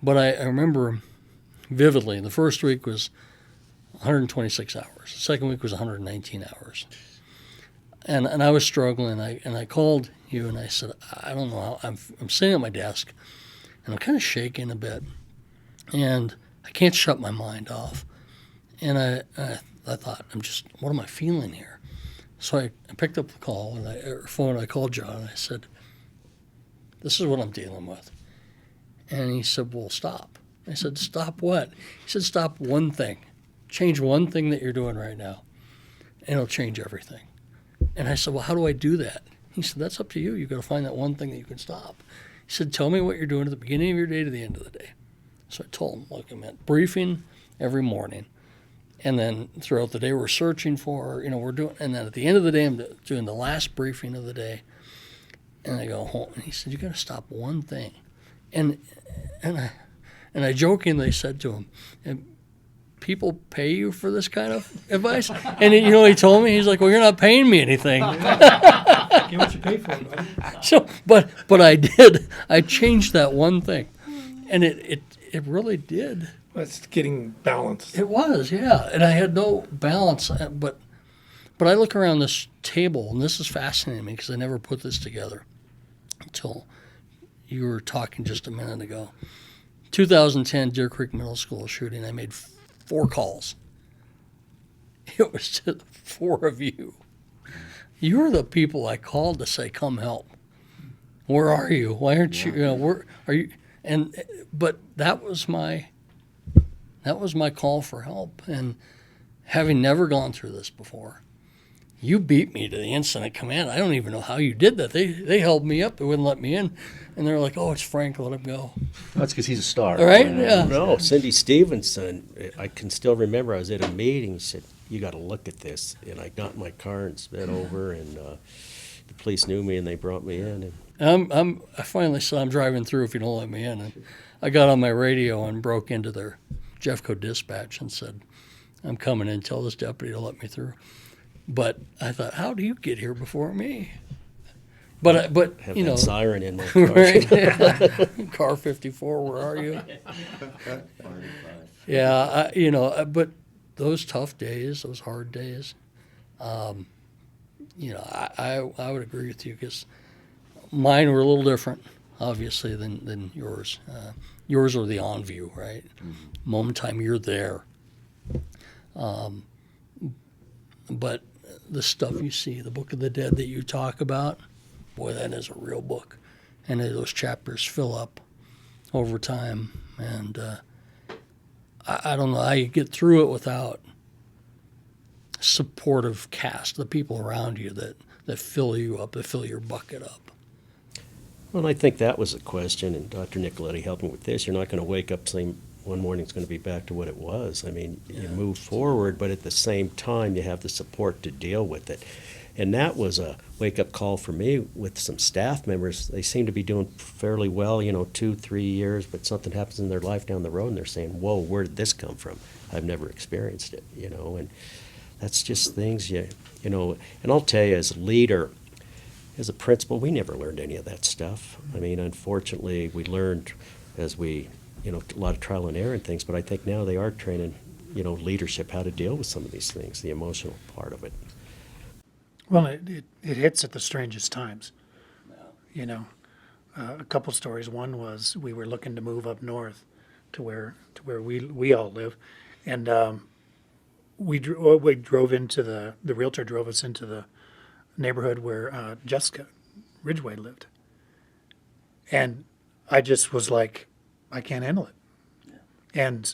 but I remember vividly. The first week was 126 hours. The second week was 119 hours, and I was struggling. And I called you and I said, I don't know. I'm sitting at my desk, and I'm kind of shaking a bit, and I can't shut my mind off. And I thought, what am I feeling here? So I picked up the call phone. I called John and I said, this is what I'm dealing with. And he said, well, stop. I said, stop what? He said, stop one thing. Change one thing that you're doing right now, and it'll change everything. And I said, well, how do I do that? He said, that's up to you. You've got to find that one thing that you can stop. He said, tell me what you're doing at the beginning of your day to the end of the day. So I told him, look, I'm at briefing every morning. And then throughout the day, we're searching for, we're doing, and then at the end of the day, I'm doing the last briefing of the day. And I go home. And he said, you got to stop one thing. And I jokingly said to him, and people pay you for this kind of advice? And he told me, he's like, well, you're not paying me anything. Get what you pay for, buddy. So, but I did. I changed that one thing. And it really did. It's getting balanced. It was, yeah. And I had no balance. But I look around this table, and this is fascinating me because I never put this together until you were talking just a minute ago. 2010 Deer Creek Middle School shooting. I made 4 calls. it was to the four of you. You're the people I called to say, come help. Where are you? Why aren't you, where are you? But that was my call for help. And having never gone through this before, you beat me to the incident command. I don't even know how you did that. They held me up. They wouldn't let me in. And they're like, oh, it's Frank. Let him go. That's because he's a star. Right? Yeah. No, Cindy Stevenson, I can still remember I was at a meeting. She said, you got to look at this. And I got in my car and sped over, and the police knew me, and they brought me in. And I finally said, I'm driving through if you don't let me in. And I got on my radio and broke into their Jeffco dispatch and said, I'm coming in. Tell this deputy to let me through. But I thought, how do you get here before me? But have you that know, siren in my car. right? Car 54, where are you? Yeah, but those tough days, those hard days, I would agree with you, because mine were a little different, obviously, than yours. Yours are the on view, right? Mm-hmm. Moment in time, you're there. But the stuff you see, the Book of the Dead that you talk about, boy, that is a real book. And those chapters fill up over time. And I don't know how you get through it without supportive cast, the people around you that fill you up, that fill your bucket up. Well, I think that was a question, and Dr. Nicoletti helped me with this. You're not going to wake up saying one morning it's going to be back to what it was. I mean, you move forward, but at the same time, you have the support to deal with it. And that was a wake-up call for me with some staff members. They seem to be doing fairly well, 2-3 years, but something happens in their life down the road, and they're saying, whoa, where did this come from? I've never experienced it, and that's just things, and I'll tell you, as a leader, as a principal, we never learned any of that stuff. I mean, unfortunately, we learned as we, a lot of trial and error and things, but I think now they are training, leadership, how to deal with some of these things, the emotional part of it. Well, it hits at the strangest times. A couple stories. One was we were looking to move up north to where we all live, and we drove into the realtor drove us into the neighborhood where Jessica Ridgway lived, and I just was like, I can't handle it. Yeah. And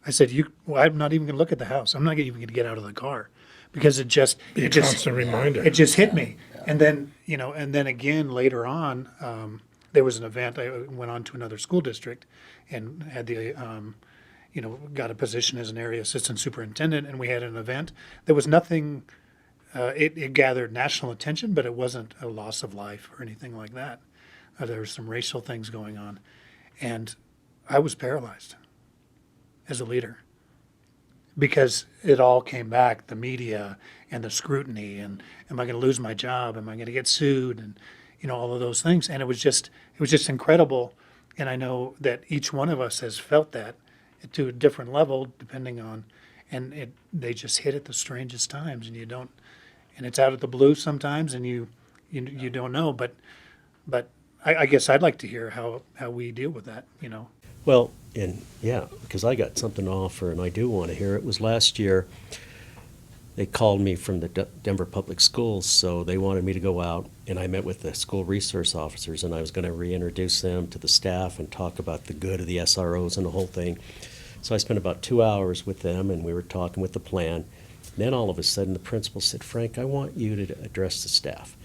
I said, I'm not even going to look at the house. I'm not even going to get out of the car, because it just constant reminder. It just hit me. Yeah. And then again later on, there was an event. I went on to another school district and had the got a position as an area assistant superintendent, and we had an event. There was nothing. It gathered national attention, but it wasn't a loss of life or anything like that. There were some racial things going on, and I was paralyzed as a leader, because it all came back, the media and the scrutiny, and am I going to lose my job? Am I going to get sued? And, all of those things. And it was just incredible. And I know that each one of us has felt that to a different level, depending on, and they just hit at the strangest times, and and it's out of the blue sometimes, and you don't know, but I guess I'd like to hear how we deal with that, Well, and yeah, because I got something to offer, and I do want to hear it. Was last year, they called me from the Denver Public Schools, so they wanted me to go out, and I met with the school resource officers, and I was going to reintroduce them to the staff and talk about the good of the SROs and the whole thing. So I spent about 2 hours with them, and we were talking with the plan. Then all of a sudden, the principal said, Frank, I want you to address the staff.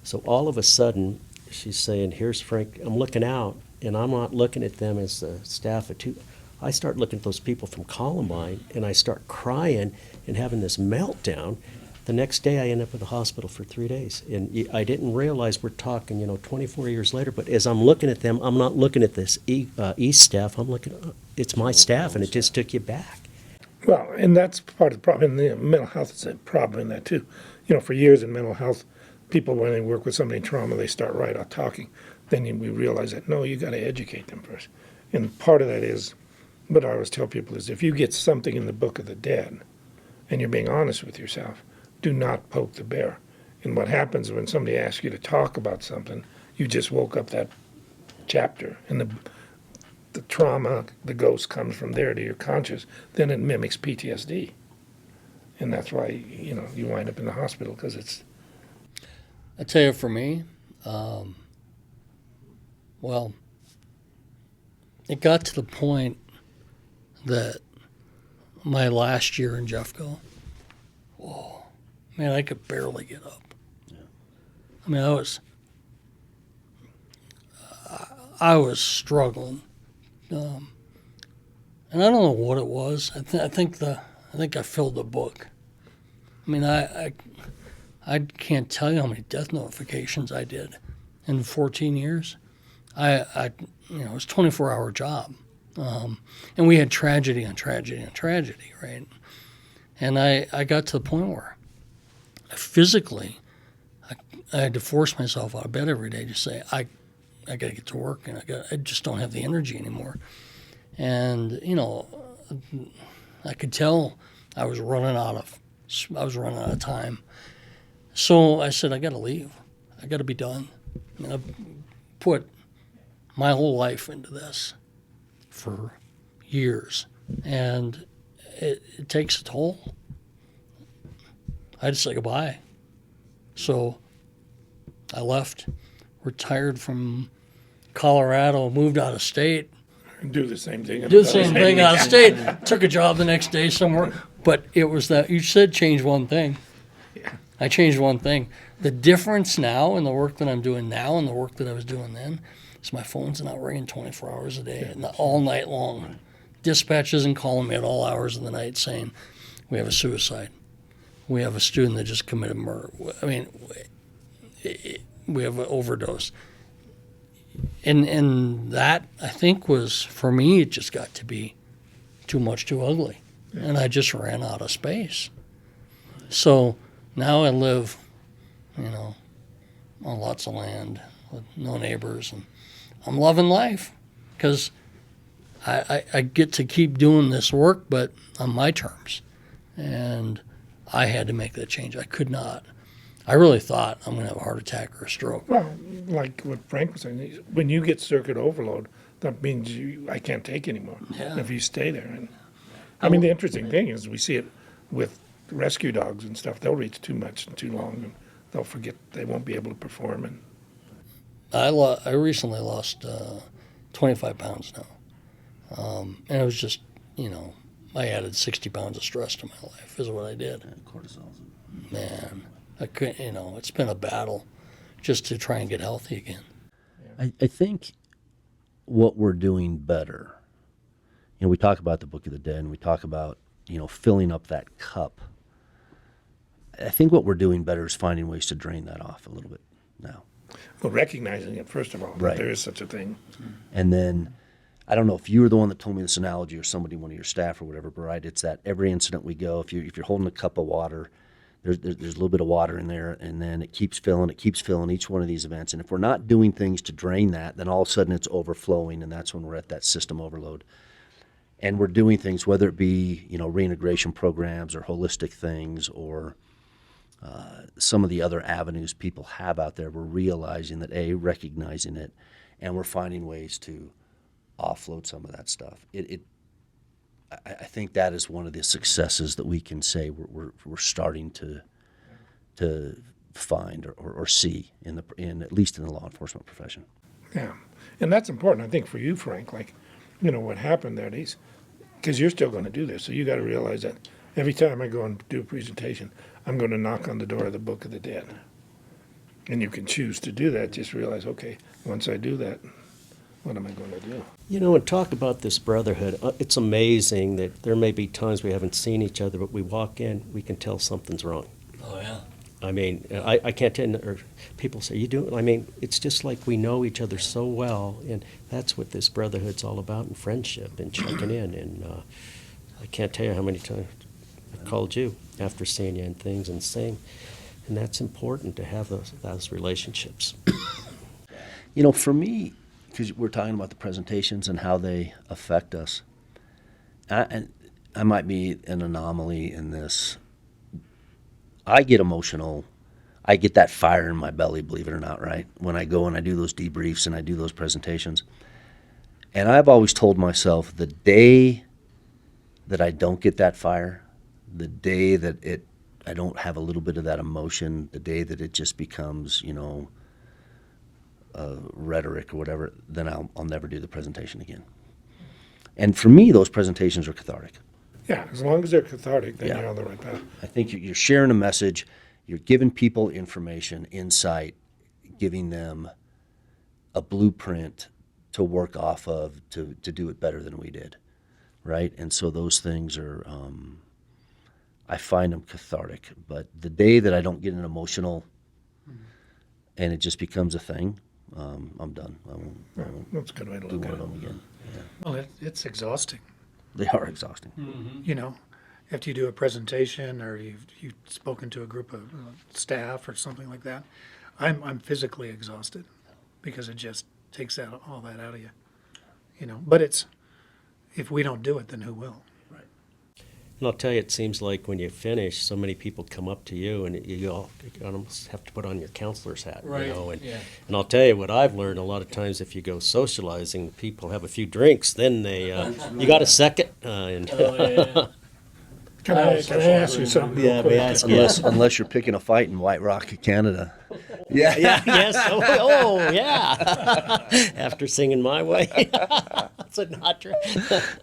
So all of a sudden, she's saying, here's Frank, I'm looking out, and I'm not looking at them as the staff at two. I start looking at those people from Columbine, and I start crying and having this meltdown. The next day, I end up in the hospital for 3 days. And I didn't realize we're talking, 24 years later, but as I'm looking at them, I'm not looking at this East staff. I'm looking, it's my staff, and it just took you back. Well, and that's part of the problem. And mental health is a problem in that, too. For years in mental health, people, when they work with somebody in trauma, they start right out talking. Then we realize that, no, you got to educate them first. And part of that is, what I always tell people is, if you get something in the Book of the Dead and you're being honest with yourself, do not poke the bear. And what happens when somebody asks you to talk about something, you just woke up that chapter, and the trauma, the ghost comes from there to your conscious, then it mimics PTSD. And that's why, you wind up in the hospital because it's. I tell you, for me, well, it got to the point that my last year in Jeffco, whoa, man, I could barely get up. Yeah. I mean, I was struggling, and I don't know what it was. I think I filled the book. I mean, I can't tell you how many death notifications I did in 14 years. It was a 24-hour job. And we had tragedy on tragedy on tragedy, right? And I got to the point where physically I had to force myself out of bed every day to say, I got to get to work, and I just don't have the energy anymore. And, I could tell I was running out of time. So I said, I got to leave. I got to be done. I mean, I put my whole life into this for years, and it takes a toll. I had to say goodbye. So I left, retired from Colorado, moved out of state. Do the same thing. Do the same thing out of state. Took a job the next day somewhere. But it was that you said change one thing. Yeah. I changed one thing. The difference now in the work that I'm doing now and the work that I was doing then is my phone's not ringing 24 hours a day and all night long. Dispatch isn't calling me at all hours of the night saying, we have a suicide. We have a student that just committed murder. I mean, we have an overdose. And that, I think, was, for me, it just got to be too much, too ugly. Yeah. And I just ran out of space. So now I live, on lots of land with no neighbors, and I'm loving life because I get to keep doing this work, but on my terms. And I had to make that change. I could not. I really thought I'm going to have a heart attack or a stroke. Well, like what Frank was saying, when you get circuit overload, that means I can't take anymore. Yeah. If you stay there. And I mean, the interesting thing is we see it with rescue dogs and stuff. They'll reach too much and too long, and they'll forget they won't be able to perform. And I recently lost 25 pounds now. And it was just, I added 60 pounds of stress to my life is what I did. And cortisol. Man, I couldn't, it's been a battle just to try and get healthy again. I think what we're doing better, we talk about the Book of the Dead, and we talk about, filling up that cup. I think what we're doing better is finding ways to drain that off a little bit now. Well, recognizing it, first of all, right. That there is such a thing. And then, I don't know if you were the one that told me this analogy or somebody, one of your staff or whatever, but right, it's that every incident we go, if you're holding a cup of water, there's a little bit of water in there, and then it keeps filling each one of these events. And if we're not doing things to drain that, then all of a sudden it's overflowing, and that's when we're at that system overload. And we're doing things, whether it be, reintegration programs or holistic things or some of the other avenues people have out there, we're realizing that, recognizing it, and we're finding ways to offload some of that stuff. I think that is one of the successes that we can say we're starting to find or see in at least in the law enforcement profession. Yeah, and that's important, I think, for you, Frank. Like, what happened there, because you're still going to do this, so you got to realize that every time I go and do a presentation, I'm going to knock on the door of the Book of the Dead, and you can choose to do that. Just realize, okay, once I do that, what am I going to do? And talk about this brotherhood. It's amazing that there may be times we haven't seen each other, but we walk in, we can tell something's wrong. Oh, yeah. I mean, I can't tell, or people say, you do? I mean, it's just like we know each other so well, and that's what this brotherhood's all about, and friendship, and checking in. And I can't tell you how many times I've called you after seeing you and things and saying, and that's important to have those relationships. For me, because we're talking about the presentations and how they affect us, and I might be an anomaly in this. I get emotional. I get that fire in my belly, believe it or not, right? When I go and I do those debriefs and I do those presentations. And I've always told myself the day that I don't get that fire, the day that I don't have a little bit of that emotion, the day that it just becomes, rhetoric or whatever, then I'll never do the presentation again. And for me, those presentations are cathartic. Yeah, as long as they're cathartic, then Yeah. you're on the right path. I think you're sharing a message, you're giving people information, insight, giving them a blueprint to work off of to do it better than we did, right? And so those things are, I find them cathartic. But the day that I don't get an emotional and it just becomes a thing, I'm done. I won't That's a good way to do look one at of it. them again. Well, it's exhausting. They are exhausting. After you do a presentation or you've spoken to a group of staff or something like that, I'm physically exhausted because it just takes all that out of you. But if we don't do it, then who will? And I'll tell you, it seems like when you finish, so many people come up to you, and you almost have to put on your counselor's hat, Right, And, yeah. and I'll tell you what I've learned a lot of times. If you go socializing, people have a few drinks, then they you got a second, and Can I ask you something real quick? Unless you're picking a fight in White Rock, Canada. Yeah. yes, yeah. After singing My Way, that's a not true.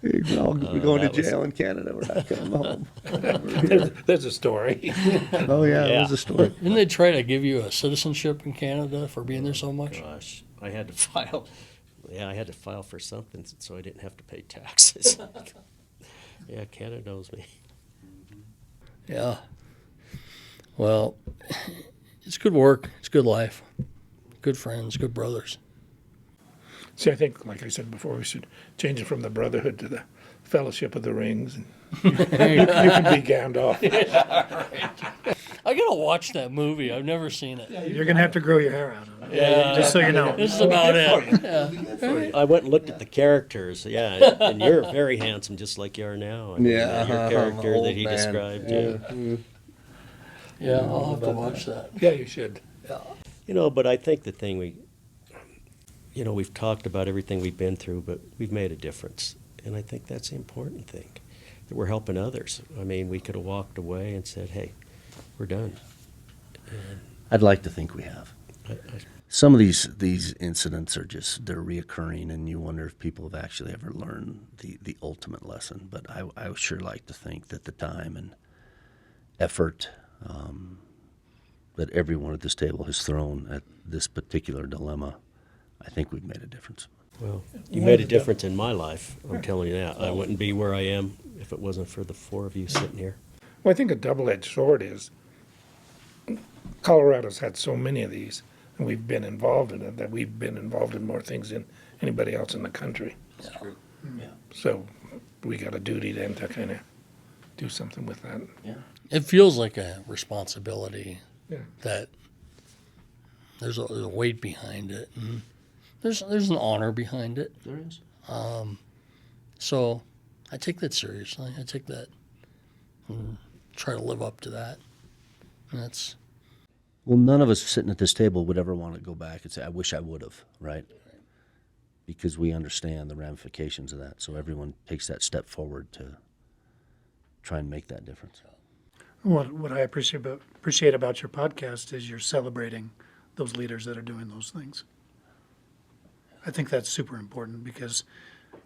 We're going to that was- jail in Canada. We're not coming home. There's a story. Oh, yeah, Yeah. there's a story. Didn't they try to give you a citizenship in Canada for being there so much? Gosh, I had to file. Yeah, I had to file for something so I didn't have to pay taxes. Yeah, Canada knows me. Yeah. Well, it's good work. It's good life. Good friends, good brothers. See, I think, like I said before, we should change it from the brotherhood to the fellowship of the rings. And you can be gowned off. I gotta watch that movie. I've never seen it. You're going to have to grow your hair out on it. Yeah. Just so you know. This is about it. Yeah. I went and looked at the characters. Yeah, and you're very handsome, just like you are now. I mean, Yeah, your I'm an character old that he man. described. Yeah. Yeah, I'll have to watch that. Yeah, you should. But I think the thing we've talked about everything we've been through, but we've made a difference, and I think that's the important thing, that we're helping others. I mean, we could have walked away and said, "Hey, we're done." I'd like to think we have. Some of these incidents are they're reoccurring, and you wonder if people have actually ever learned the ultimate lesson. But I would sure like to think that the time and effort that everyone at this table has thrown at this particular dilemma, I think we've made a difference. Well, you made a difference in my life. I'm telling you that. I wouldn't be where I am if it wasn't for the four of you sitting here. Well, I think a double-edged sword is Colorado's had so many of these, and we've been involved in it, that we've been involved in more things than anybody else in the country. That's true. Yeah. So we got a duty then to kind of do something with that. Yeah. It feels like a responsibility Yeah. that there's a weight behind it. And there's an honor behind it. There is. So I take that seriously. I take that and try to live up to that. And that's Well, none of us sitting at this table would ever want to go back and say, I wish I would have, right? Because we understand the ramifications of that. So everyone takes that step forward to try and make that difference. What I appreciate about your podcast is you're celebrating those leaders that are doing those things. I think that's super important because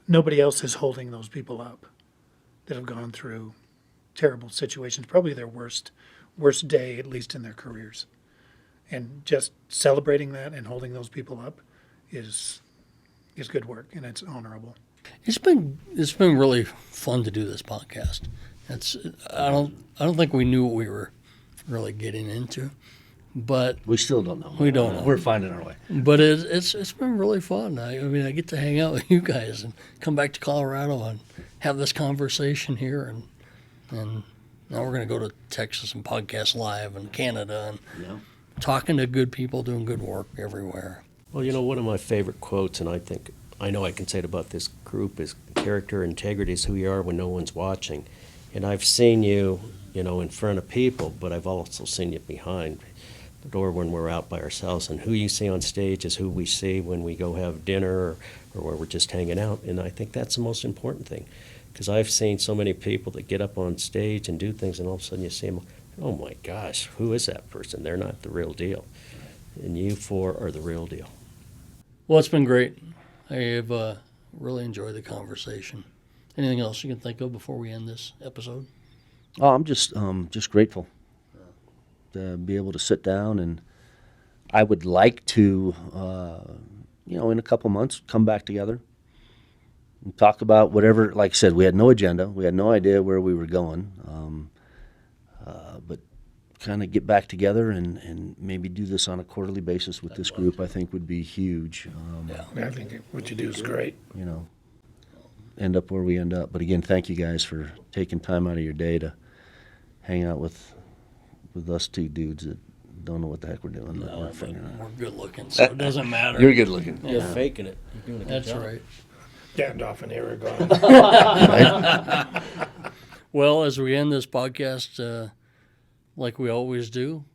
nobody else is holding those people up that have gone through terrible situations, probably their worst day, at least in their careers. And just celebrating that and holding those people up is good work, and it's honorable. it's been really fun to do this podcast. I don't think we knew what we were really getting into, but We still don't know. We don't know. We're finding our way. But it's been really fun. I mean, I get to hang out with you guys and come back to Colorado and have this conversation here, and now we're going to go to Texas and podcast live in Canada and Yeah. talking to good people doing good work everywhere. Well, one of my favorite quotes, and I know I can say it about this group, is character integrity is who you are when no one's watching. And I've seen you, in front of people, but I've also seen you behind the door when we're out by ourselves. And who you see on stage is who we see when we go have dinner or where we're just hanging out. And I think that's the most important thing, Because I've seen so many people that get up on stage and do things, and all of a sudden you see them, oh my gosh, who is that person? They're not the real deal. And you four are the real deal. Well, it's been great. I've really enjoyed the conversation. Anything else you can think of before we end this episode? Oh, I'm just grateful to be able to sit down, and I would like to, in a couple months, come back together and talk about whatever. Like I said, we had no agenda, we had no idea where we were going, but kind of get back together and maybe do this on a quarterly basis with this group. I think would be huge. I think what you do is great. End up where we end up. But again, thank you guys for taking time out of your day to hang out with us two dudes that don't know what the heck we're doing. No, we're good looking, so it doesn't matter. You're good looking. You're faking it. You're doing a good That's job. right. Gandalf and Aragorn. Well, as we end this podcast, like we always do,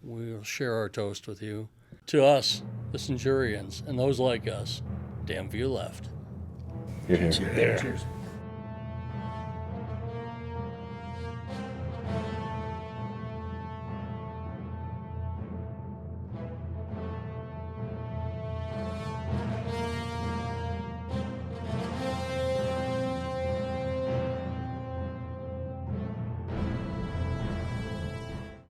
we'll share our toast with you. To us, the Centurions, and those like us, damn few left. You're here. There. Cheers.